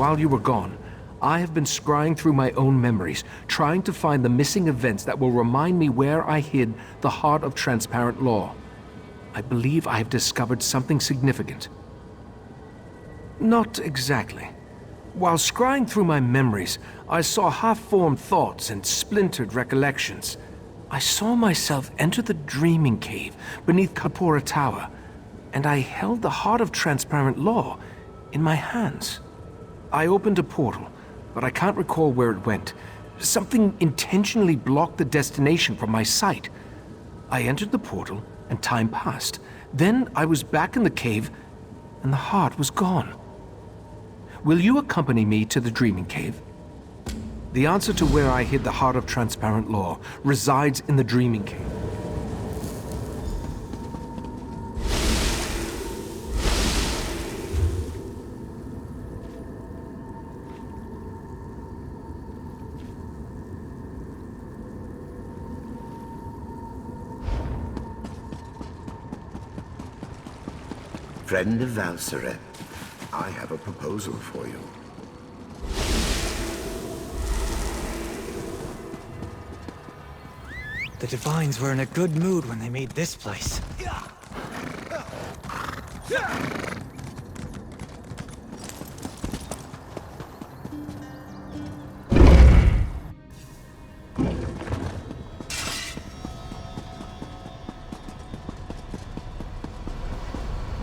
while you were gone, I have been scrying through my own memories, trying to find the missing events that will remind me where I hid the heart of transparent law. I believe I have discovered something significant. Not exactly. While scrying through my memories, I saw half-formed thoughts and splintered recollections. I saw myself enter the dreaming cave beneath Kapora Tower, and I held the heart of transparent law in my hands. I opened a portal, but I can't recall where it went. Something intentionally blocked the destination from my sight. I entered the portal, and time passed. Then I was back in the cave, and the heart was gone. Will you accompany me to the dreaming cave? The answer to where I hid the heart of transparent law resides in the dreaming cave. Friend of Valseret, I have a proposal for you. The Divines were in a good mood when they made this place.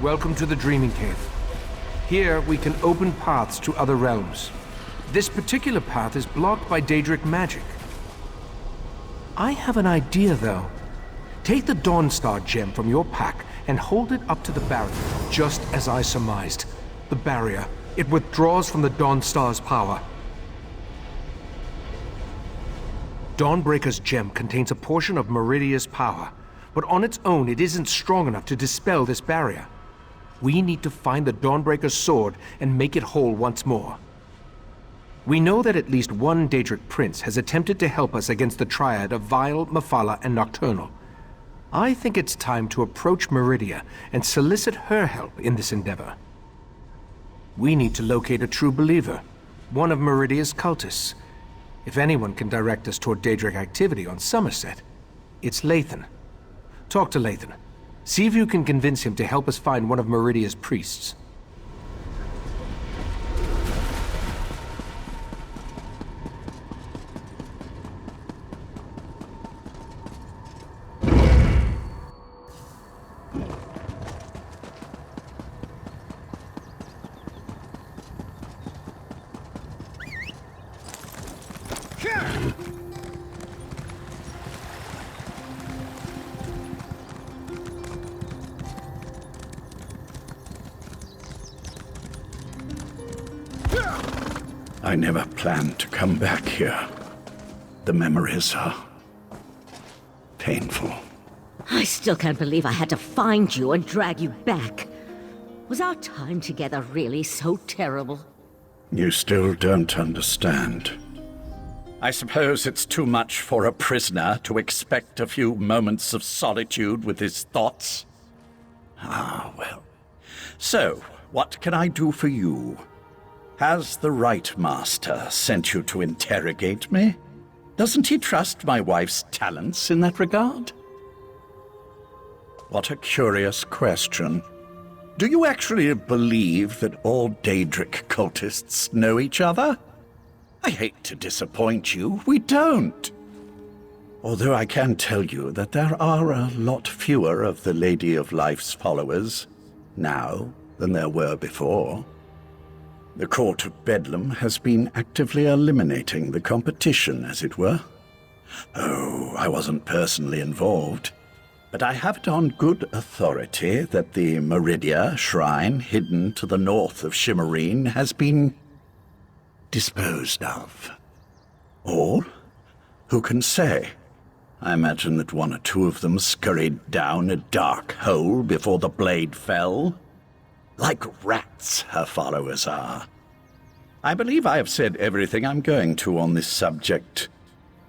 Welcome to the Dreaming Cave. Here, we can open paths to other realms. This particular path is blocked by Daedric magic. I have an idea, though. Take the Dawnstar gem from your pack and hold it up to the barrier, just as I surmised. The barrier. It withdraws from the Dawnstar's power. Dawnbreaker's gem contains a portion of Meridia's power, but on its own it isn't strong enough to dispel this barrier. We need to find the Dawnbreaker's sword and make it whole once more. We know that at least one Daedric prince has attempted to help us against the triad of Vile, Mephala, and Nocturnal. I think it's time to approach Meridia and solicit her help in this endeavor. We need to locate a true believer, one of Meridia's cultists. If anyone can direct us toward Daedric activity on Summerset, it's Lathan. Talk to Lathan. See if you can convince him to help us find one of Meridia's priests. I never planned to come back here. The memories are painful. I still can't believe I had to find you and drag you back. Was our time together really so terrible? You still don't understand. I suppose it's too much for a prisoner to expect a few moments of solitude with his thoughts. Ah, well. So, what can I do for you? Has the Right Master sent you to interrogate me? Doesn't he trust my wife's talents in that regard? What a curious question. Do you actually believe that all Daedric cultists know each other? I hate to disappoint you, we don't. Although I can tell you that there are a lot fewer of the Lady of Life's followers now than there were before. The Court of Bedlam has been actively eliminating the competition, as it were. Oh, I wasn't personally involved, but I have it on good authority that the Meridia shrine hidden to the north of Shimmerine has been disposed of. Or, who can say? I imagine that one or two of them scurried down a dark hole before the blade fell. Like rats, her followers are. I believe I have said everything I'm going to on this subject.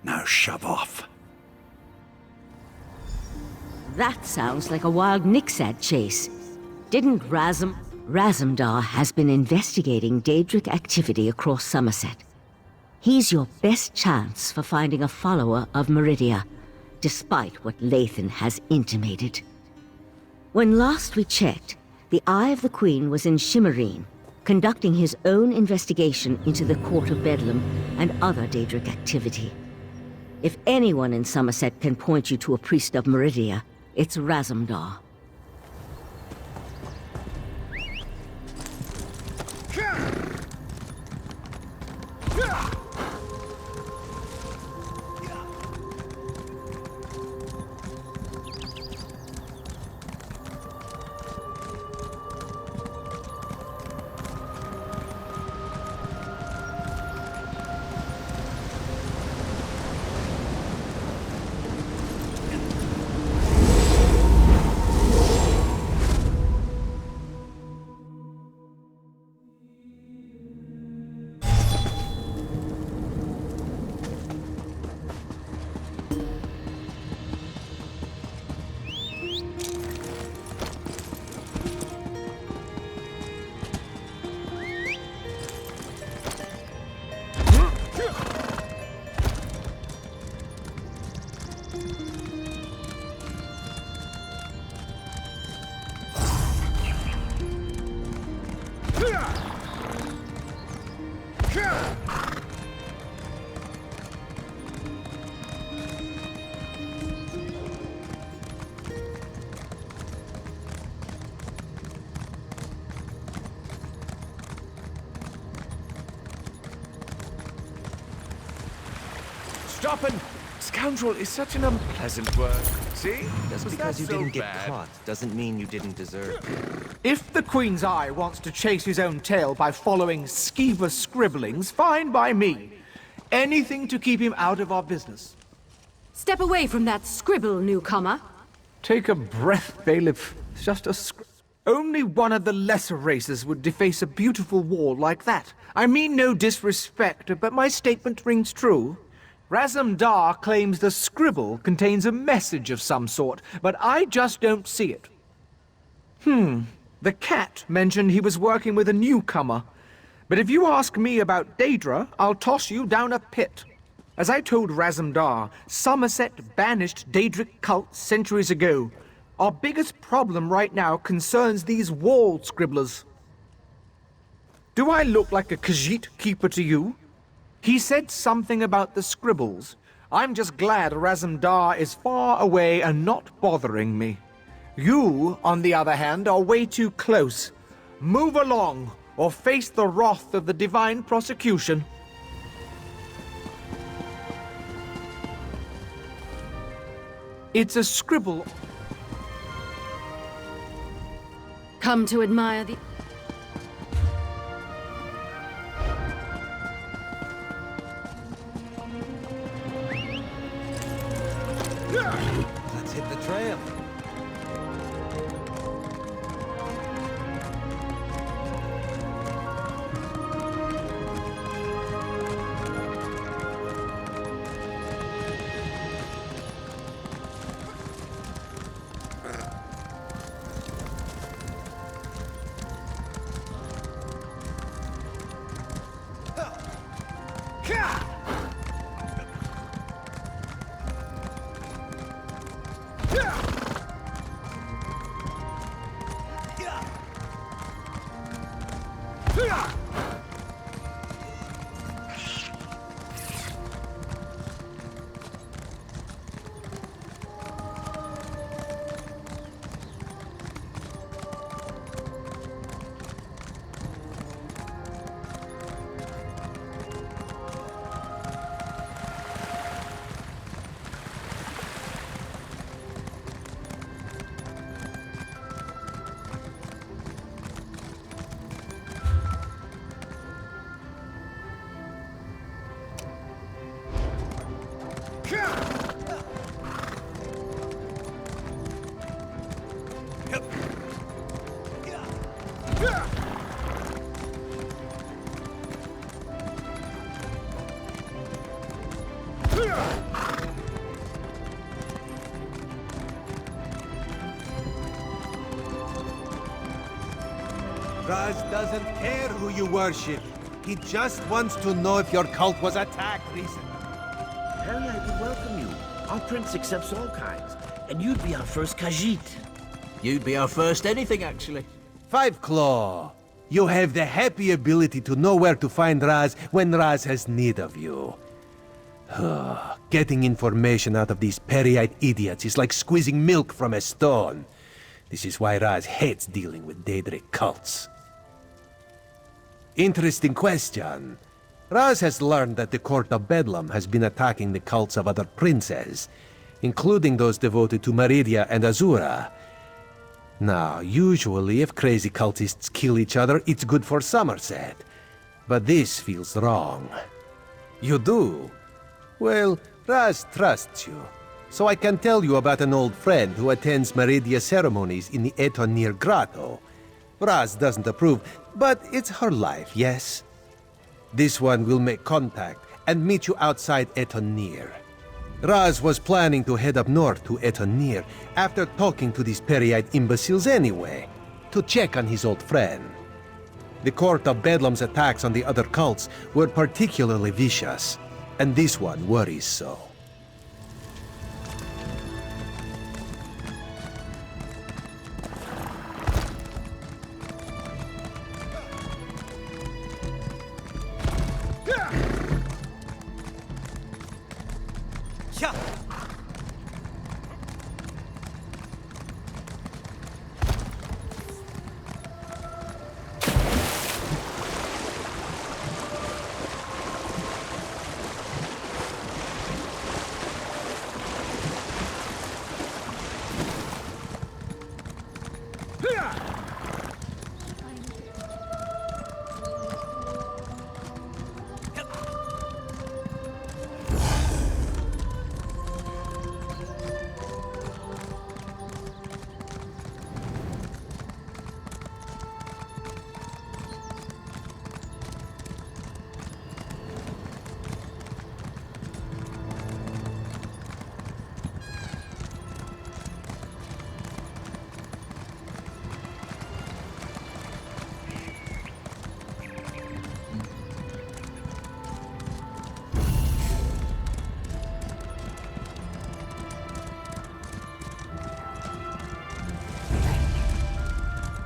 Now shove off. That sounds like a wild Nixad chase. Didn't Razum Razumdar has been investigating Daedric activity across Summerset. He's your best chance for finding a follower of Meridia, despite what Lathan has intimated. When last we checked, the Eye of the Queen was in Shimmerine, conducting his own investigation into the Court of Bedlam and other Daedric activity. If anyone in Summerset can point you to a priest of Meridia, it's Razumdar. Stoppin'! Scoundrel is such an unpleasant word. See? Just Was because that you so didn't get bad? caught doesn't mean you didn't deserve it. If the Queen's Eye wants to chase his own tail by following skeever scribblings, fine by me. Anything to keep him out of our business. Step away from that scribble, newcomer. Take a breath, bailiff. It's just a Only one of the lesser races would deface a beautiful wall like that. I mean no disrespect, but my statement rings true. Razumdar claims the scribble contains a message of some sort, but I just don't see it. The cat mentioned he was working with a newcomer. But if you ask me about Daedra, I'll toss you down a pit. As I told Razumdar, Summerset banished Daedric cults centuries ago. Our biggest problem right now concerns these wall scribblers. Do I look like a Khajiit keeper to you? He said something about the scribbles. I'm just glad Razumdar is far away and not bothering me. You, on the other hand, are way too close. Move along, or face the wrath of the divine prosecution. It's a scribble. Come to admire the... Let's hit the trail. Yeah! Raz doesn't care who you worship. He just wants to know if your cult was attacked recently. Harry, I would welcome you. Our prince accepts all kinds, and you'd be our first Khajiit. You'd be our first anything, actually. Five Claw, you have the happy ability to know where to find Raz when Raz has need of you. Getting information out of these Peryite idiots is like squeezing milk from a stone. This is why Raz hates dealing with Daedric cults. Interesting question. Raz has learned that the Court of Bedlam has been attacking the cults of other princes, including those devoted to Meridia and Azura. Now, usually if crazy cultists kill each other, it's good for Summerset. But this feels wrong. You do? Well, Raz trusts you. So I can tell you about an old friend who attends Meridia ceremonies in the Etonir Grotto. Raz doesn't approve, but it's her life, yes? This one will make contact and meet you outside Etonir. Raz was planning to head up north to Etonir after talking to these Peryite imbeciles anyway, to check on his old friend. The Court of Bedlam's attacks on the other cults were particularly vicious, and this one worries so.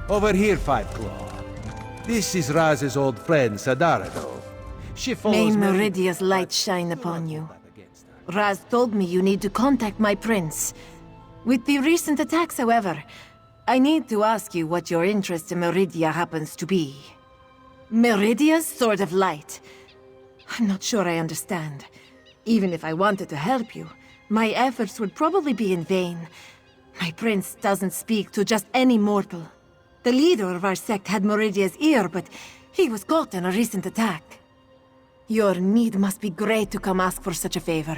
Over here, Five Claw. This is Raz's old friend, Sadarado. She follows May Meridia's light shine upon you. Raz told me you need to contact my prince. With the recent attacks, however, I need to ask you what your interest in Meridia happens to be. Meridia's Sword of Light. I'm not sure I understand. Even if I wanted to help you, my efforts would probably be in vain. My prince doesn't speak to just any mortal. The leader of our sect had Meridia's ear, but he was caught in a recent attack. Your need must be great to come ask for such a favor.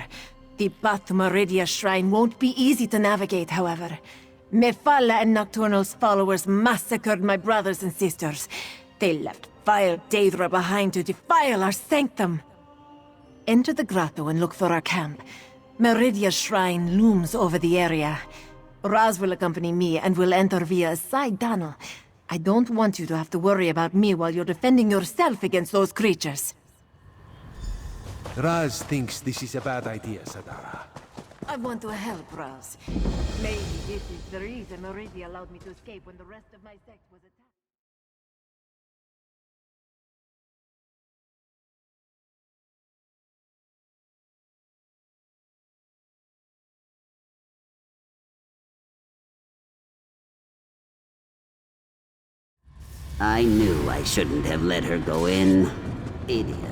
The path to Meridia's shrine won't be easy to navigate, however. Mefalla and Nocturnal's followers massacred my brothers and sisters. They left vile Daedra behind to defile our sanctum. Enter the grotto and look for our camp. Meridia's shrine looms over the area. Raz will accompany me and will enter via a side tunnel. I don't want you to have to worry about me while you're defending yourself against those creatures. Raz thinks this is a bad idea, Sadara. I want to help Raz. Maybe this is the reason Meridia allowed me to escape when the rest of my sect was attacked. I knew I shouldn't have let her go in. Idiot.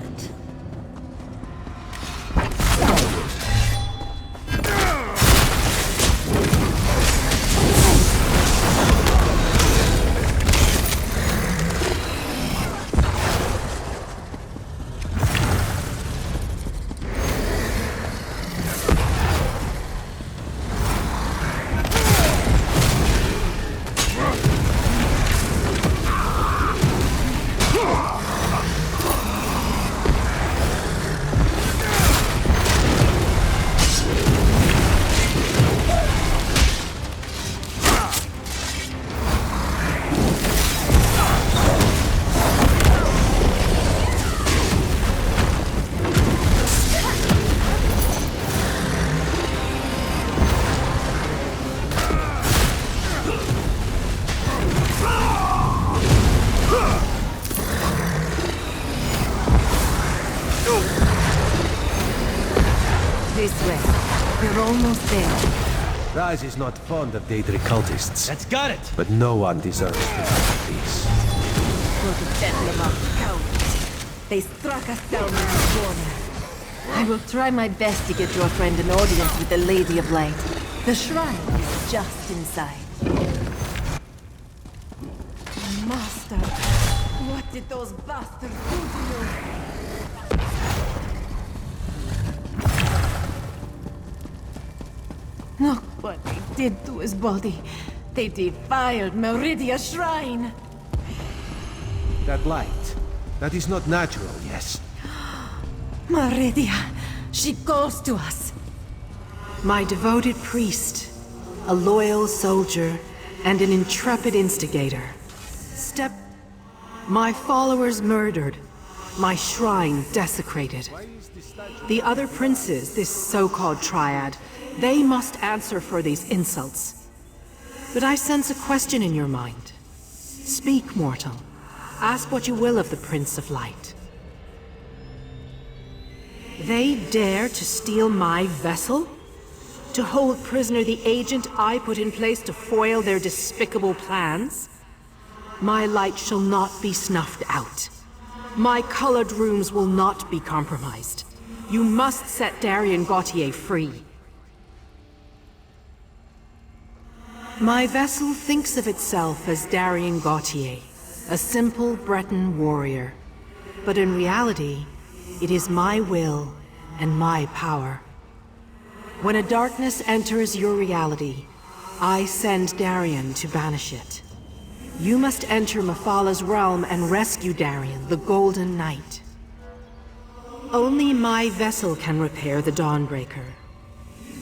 This way. We're almost there. Raz is not fond of Daedric cultists. That's got it! But no one deserves to have peace. For the bedlam of cowards. They struck us down in the corner. I will try my best to get your friend an audience with the Lady of Light. The shrine is just inside. Master, what did those bastards do to you? Look what they did to his body. They defiled Meridia's shrine. That light, that is not natural, yes? Meridia, she calls to us. My devoted priest, a loyal soldier, and an intrepid instigator. My followers murdered, my shrine desecrated. The other princes, this so-called triad, they must answer for these insults. But I sense a question in your mind. Speak, mortal. Ask what you will of the Prince of Light. They dare to steal my vessel? To hold prisoner the agent I put in place to foil their despicable plans? My light shall not be snuffed out. My colored rooms will not be compromised. You must set Darien Gautier free. My vessel thinks of itself as Darien Gautier, a simple Breton warrior. But in reality, it is my will and my power. When a darkness enters your reality, I send Darien to banish it. You must enter Mephalah's realm and rescue Darien, the Golden Knight. Only my vessel can repair the Dawnbreaker.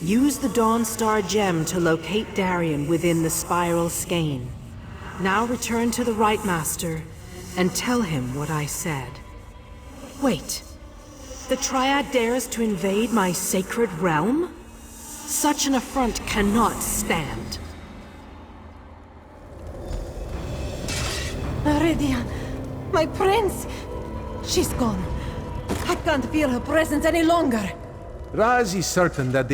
Use the Dawnstar gem to locate Darien within the Spiral Skein. Now return to the Right Master and tell him what I said. Wait. The Triad dares to invade my sacred realm? Such an affront cannot stand. Meridia, my prince! She's gone. I can't feel her presence any longer. Raz is certain that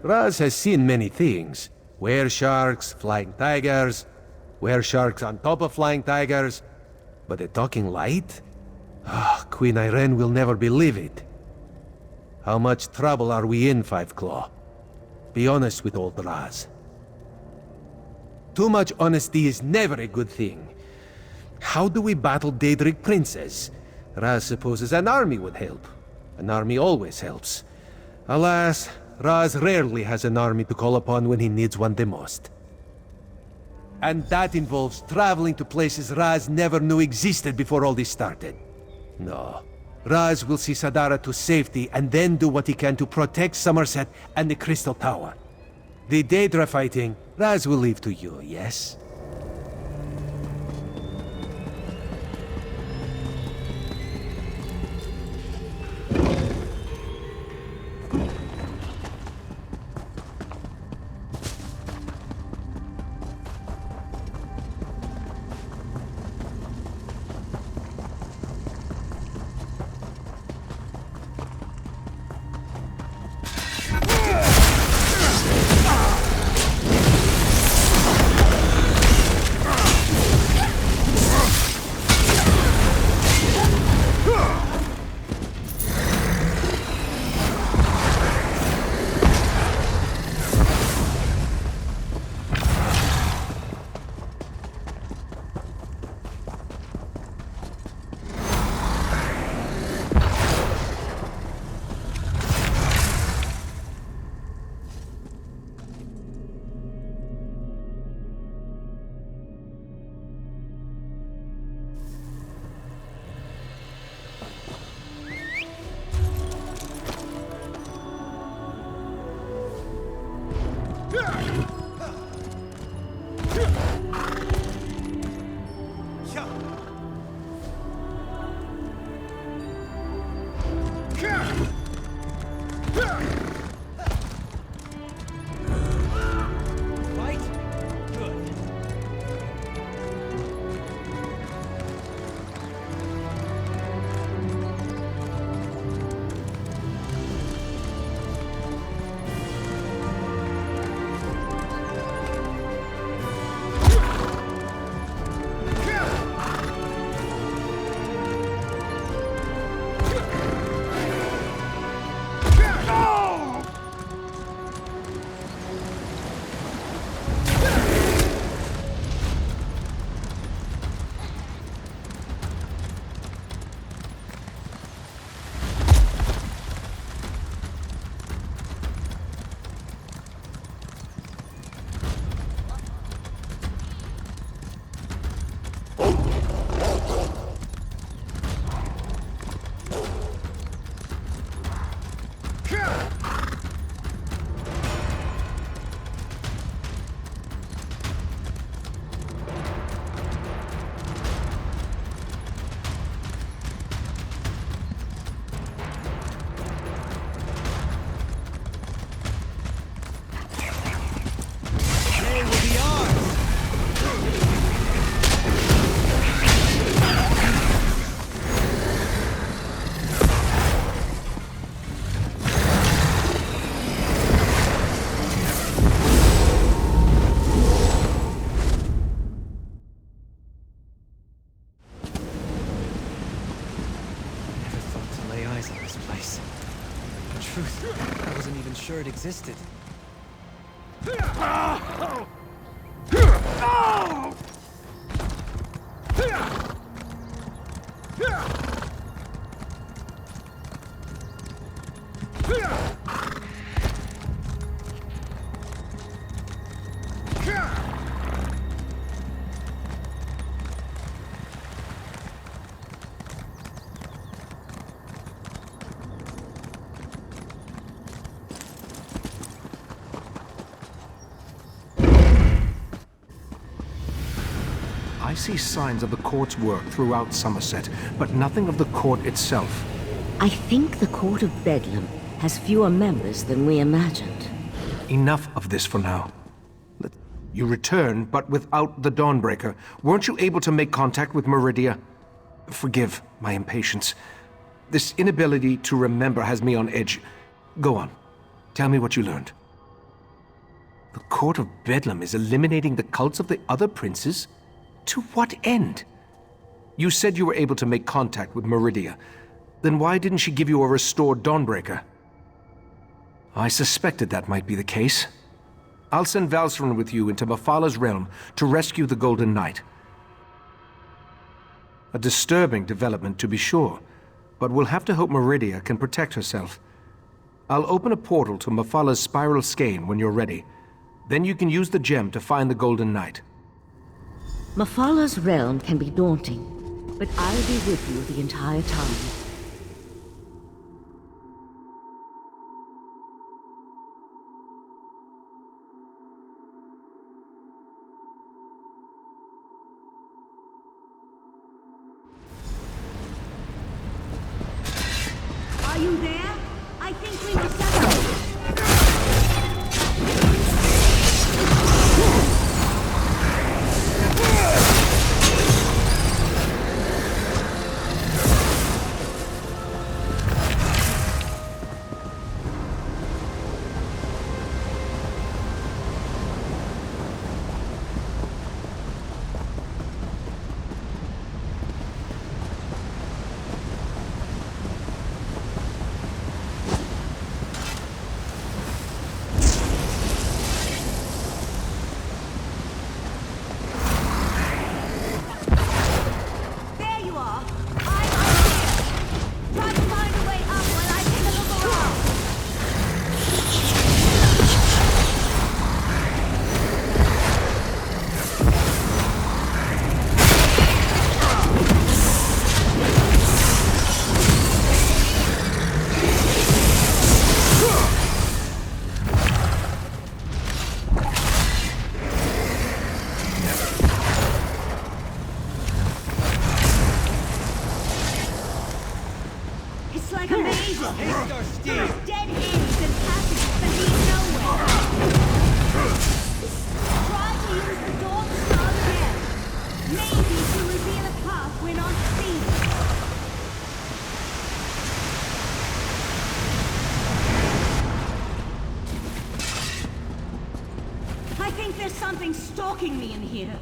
Raz has seen many things. Were-sharks, flying tigers, were-sharks on top of flying tigers. But a talking light? Queen Irene will never believe it. How much trouble are we in, Five Claw? Be honest with old Raz. Too much honesty is never a good thing. How do we battle Daedric princes? Raz supposes an army would help. An army always helps. Alas, Raz rarely has an army to call upon when he needs one the most. And that involves traveling to places Raz never knew existed before all this started. No. Raz will see Sadara to safety and then do what he can to protect Summerset and the Crystal Tower. The Daedra fighting, Raz will leave to you, yes? existed. I see signs of the court's work throughout Summerset, but nothing of the court itself. I think the Court of Bedlam has fewer members than we imagined. Enough of this for now. You returned, but without the Dawnbreaker. Weren't you able to make contact with Meridia? Forgive my impatience. This inability to remember has me on edge. Go on. Tell me what you learned. The Court of Bedlam is eliminating the cults of the other princes? To what end? You said you were able to make contact with Meridia. Then why didn't she give you a restored Dawnbreaker? I suspected that might be the case. I'll send Valcerin with you into Mephalah's realm to rescue the Golden Knight. A disturbing development, to be sure, but we'll have to hope Meridia can protect herself. I'll open a portal to Mephalah's spiral skein when you're ready. Then you can use the gem to find the Golden Knight. Mephalah's realm can be daunting, but I'll be with you the entire time. Are you there? I think we must separate. I think there's something stalking me in here.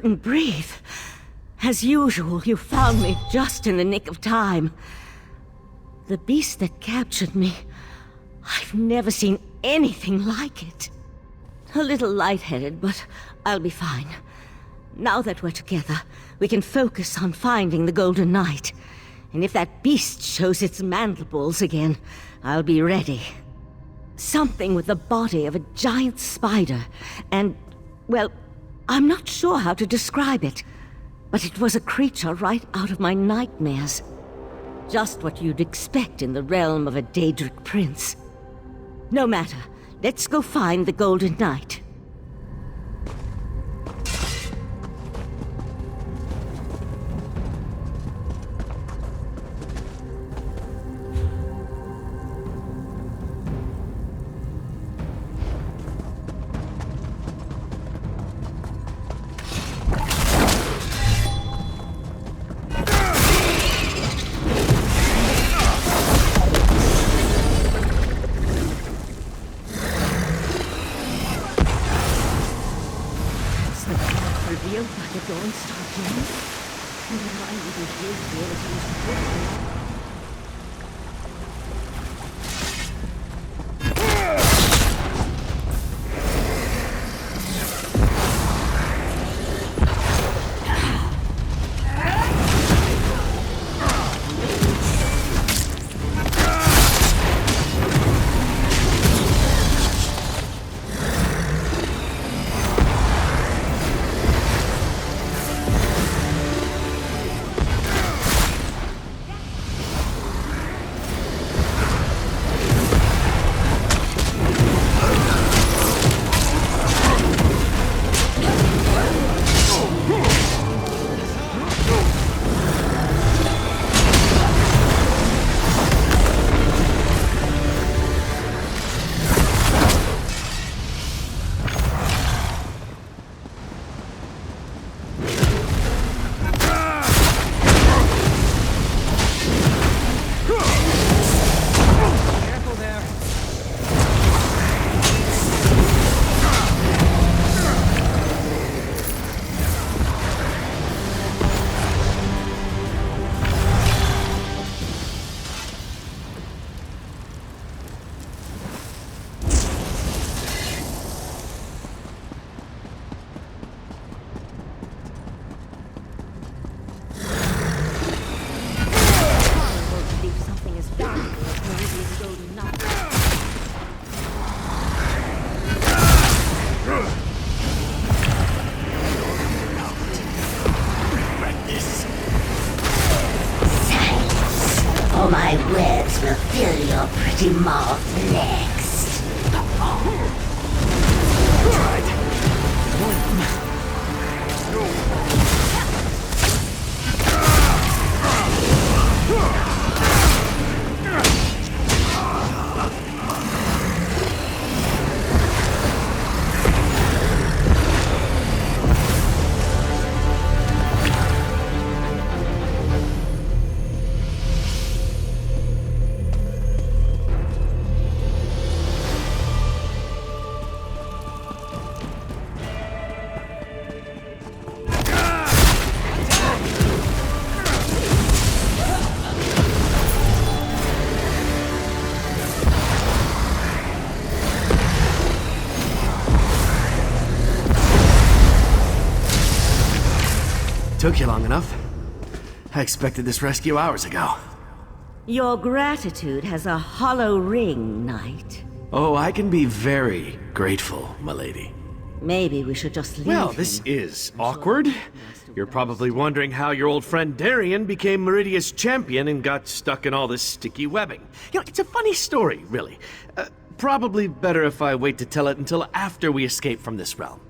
couldn't breathe. As usual, you found me just in the nick of time. The beast that captured me, I've never seen anything like it. A little lightheaded, but I'll be fine. Now that we're together, we can focus on finding the Golden Knight. And if that beast shows its mandibles again, I'll be ready. Something with the body of a giant spider, and, well, I'm not sure how to describe it, but it was a creature right out of my nightmares. Just what you'd expect in the realm of a Daedric prince. No matter, let's go find the Golden Knight. Revealed by the Dawnstar King? I wouldn't hear it was My webs will fill your pretty mouth next. Took you long enough. I expected this rescue hours ago. Your gratitude has a hollow ring, Knight. Oh, I can be very grateful, milady. Maybe we should just leave Well, him. this is awkward. You're probably wondering how your old friend Darian became Meridia's champion and got stuck in all this sticky webbing. You know, it's a funny story, really. Probably better if I wait to tell it until after we escape from this realm.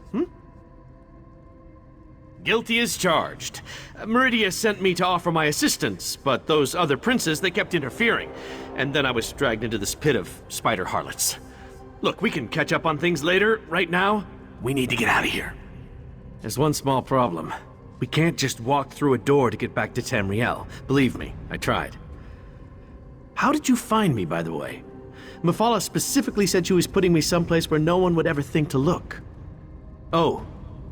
Guilty as charged. Meridia sent me to offer my assistance, but those other princes, they kept interfering. And then I was dragged into this pit of spider harlots. Look, we can catch up on things later. Right now, we need to get out of here. There's one small problem. We can't just walk through a door to get back to Tamriel. Believe me, I tried. How did you find me, by the way? Mephala specifically said she was putting me someplace where no one would ever think to look. Oh,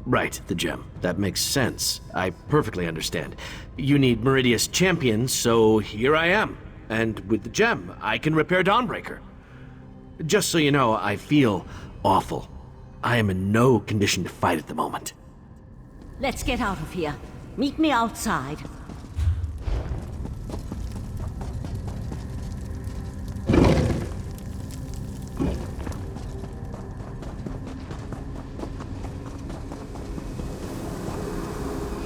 Right, the gem. That makes sense. I perfectly understand. You need Meridia's champion, so here I am. And with the gem, I can repair Dawnbreaker. Just so you know, I feel awful. I am in no condition to fight at the moment. Let's get out of here. Meet me outside.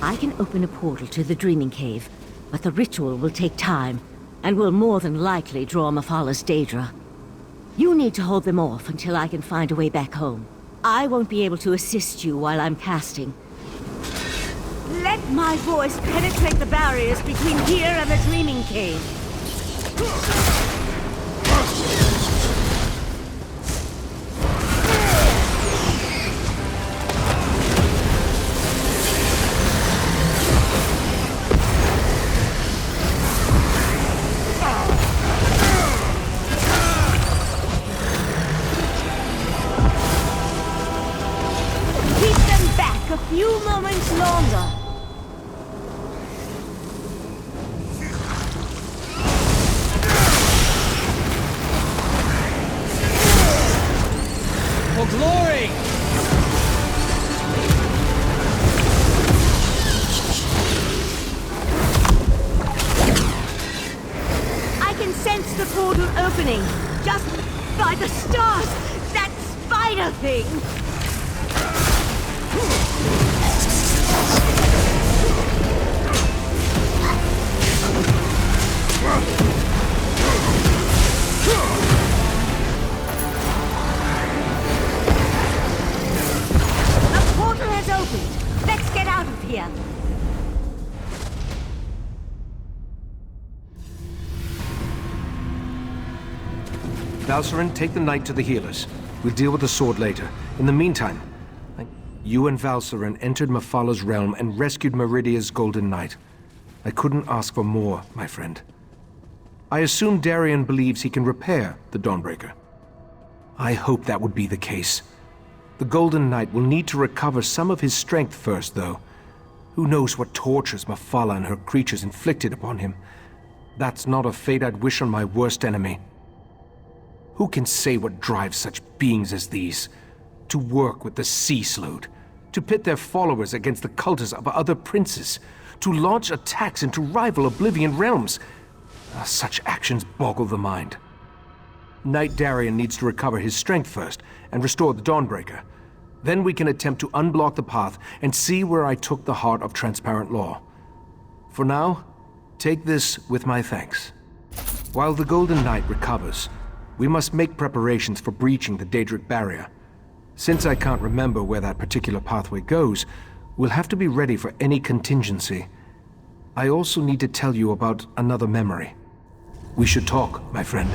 I can open a portal to the Dreaming Cave, but the ritual will take time, and will more than likely draw Mephal's Daedra. You need to hold them off until I can find a way back home. I won't be able to assist you while I'm casting. Let my voice penetrate the barriers between here and the Dreaming Cave. A few moments longer. For glory! I can sense the portal opening. Just by the stars! That spider thing! The portal has opened. Let's get out of here. Valcerin, take the knight to the healers. We'll deal with the sword later. In the meantime, you and Valcerin entered Mephal's realm and rescued Meridia's Golden Knight. I couldn't ask for more, my friend. I assume Darien believes he can repair the Dawnbreaker. I hope that would be the case. The Golden Knight will need to recover some of his strength first, though. Who knows what tortures Mephala and her creatures inflicted upon him? That's not a fate I'd wish on my worst enemy. Who can say what drives such beings as these? To work with the Sea Slode, to pit their followers against the cultists of other princes, to launch attacks into rival Oblivion realms. Such actions boggle the mind. Knight Darien needs to recover his strength first and restore the Dawnbreaker. Then we can attempt to unblock the path and see where I took the heart of transparent law. For now, take this with my thanks. While the Golden Knight recovers, we must make preparations for breaching the Daedric barrier. Since I can't remember where that particular pathway goes, we'll have to be ready for any contingency. I also need to tell you about another memory. We should talk, my friend.